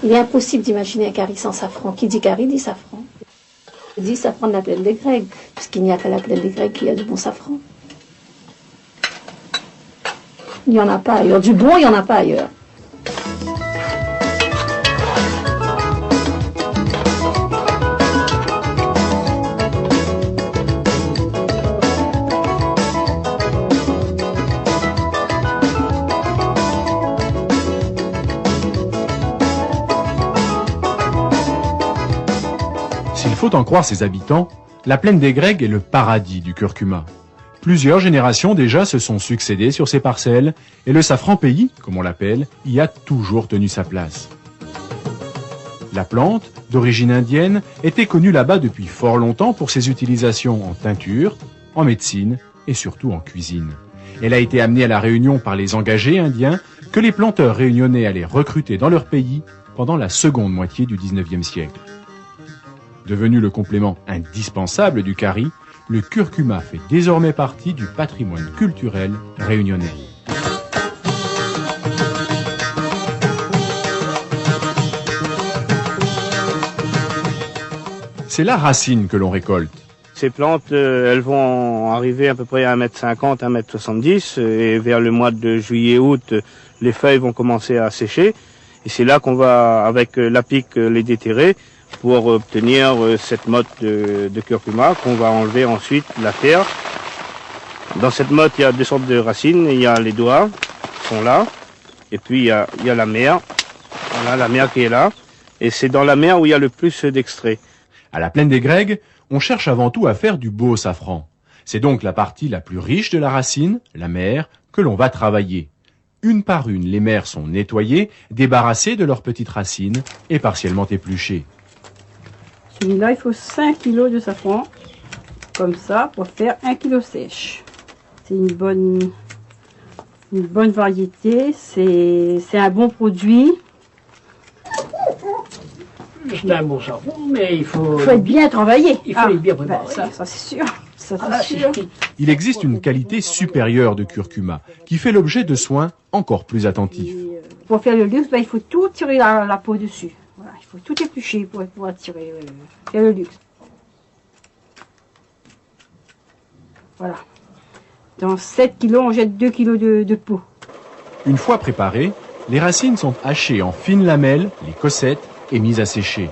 Il est impossible d'imaginer un curry sans safran. Qui dit curry dit safran. Il dit safran de la plaine des Grecs, puisqu'il n'y a qu'à la plaine des Grecs qu'il y a du bon safran. Il n'y en a pas ailleurs. Du bon, il n'y en a pas ailleurs. S'il faut en croire ses habitants, la plaine des Grecs est le paradis du curcuma. Plusieurs générations déjà se sont succédées sur ces parcelles et le safran pays, comme on l'appelle, y a toujours tenu sa place. La plante, d'origine indienne, était connue là-bas depuis fort longtemps pour ses utilisations en teinture, en médecine et surtout en cuisine. Elle a été amenée à la Réunion par les engagés indiens que les planteurs réunionnais allaient recruter dans leur pays pendant la seconde moitié du XIXe siècle. Devenu le complément indispensable du curry, le curcuma fait désormais partie du patrimoine culturel réunionnais. C'est la racine que l'on récolte. Ces plantes, elles vont arriver à peu près à 1,50 m, 1,70 m, et vers le mois de juillet-août, les feuilles vont commencer à sécher. Et c'est là qu'on va, avec la pique, les déterrer pour obtenir cette motte de curcuma qu'on va enlever ensuite la terre. Dans cette motte, il y a deux sortes de racines. Il y a les doigts, qui sont là, et puis il y a la mère. Voilà, la mère qui est là. Et c'est dans la mère où il y a le plus d'extraits. À la plaine des Grecs, on cherche avant tout à faire du beau safran. C'est donc la partie la plus riche de la racine, la mère, que l'on va travailler. Une par une, les mères sont nettoyées, débarrassées de leurs petites racines et partiellement épluchées. Celui-là, il faut 5 kg de safran, comme ça, pour faire 1 kg sèche. C'est une bonne variété, c'est un bon produit. C'est un bon safran, mais il faut être bien travaillé. Il faut être bien préparé. Ça c'est sûr. Ça, c'est sûr. Il existe une qualité supérieure de curcuma qui fait l'objet de soins encore plus attentifs. Pour faire le luxe, il faut tout tirer la peau dessus. Voilà, il faut tout éplucher pour pouvoir tirer, faire le luxe. Voilà. Dans 7 kg, on jette 2 kg de peau. Une fois préparées, les racines sont hachées en fines lamelles, les cossettes, et mises à sécher.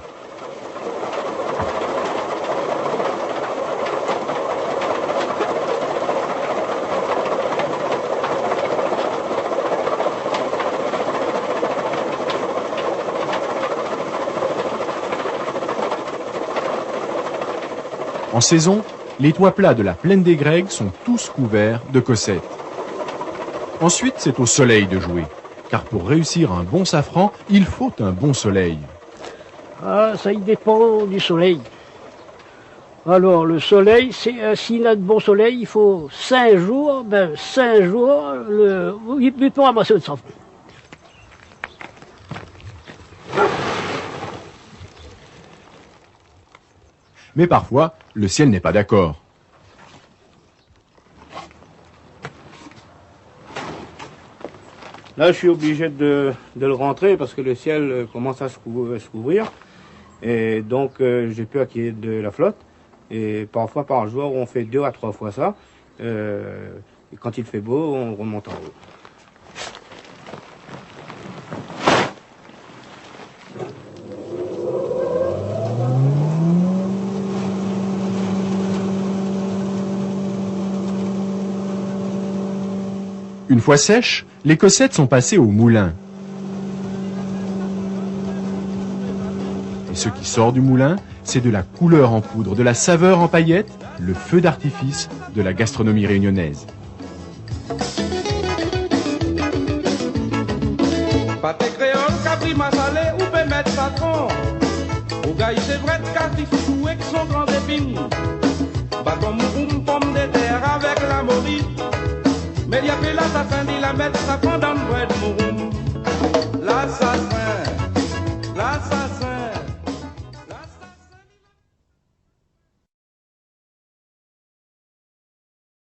En saison, les toits plats de la plaine des Grecs sont tous couverts de cossettes. Ensuite, c'est au soleil de jouer, car pour réussir un bon safran, il faut un bon soleil. Ah, ça y dépend du soleil. Alors, le soleil, s'il a de bon soleil, il faut 5 jours, 5 jours, il peut ramasser le safran. Mais parfois, le ciel n'est pas d'accord. Là, je suis obligé de le rentrer parce que le ciel commence à se couvrir. Et donc, j'ai pu acquérir de la flotte. Et parfois, par jour, on fait 2 à 3 fois ça. Et quand il fait beau, on remonte en haut. Une fois sèches, les cossettes sont passées au moulin. Et ce qui sort du moulin, c'est de la couleur en poudre, de la saveur en paillettes, le feu d'artifice de la gastronomie réunionnaise. Pâté créole, caprima salé, ou peut mettre patron. Au gars, c'est vrai, cartifou avec son grand épine. Bâton mouroum, pomme de terre avec la morite. Mais il y a que l'assassin, il la met sa fond dans le bread mouroum.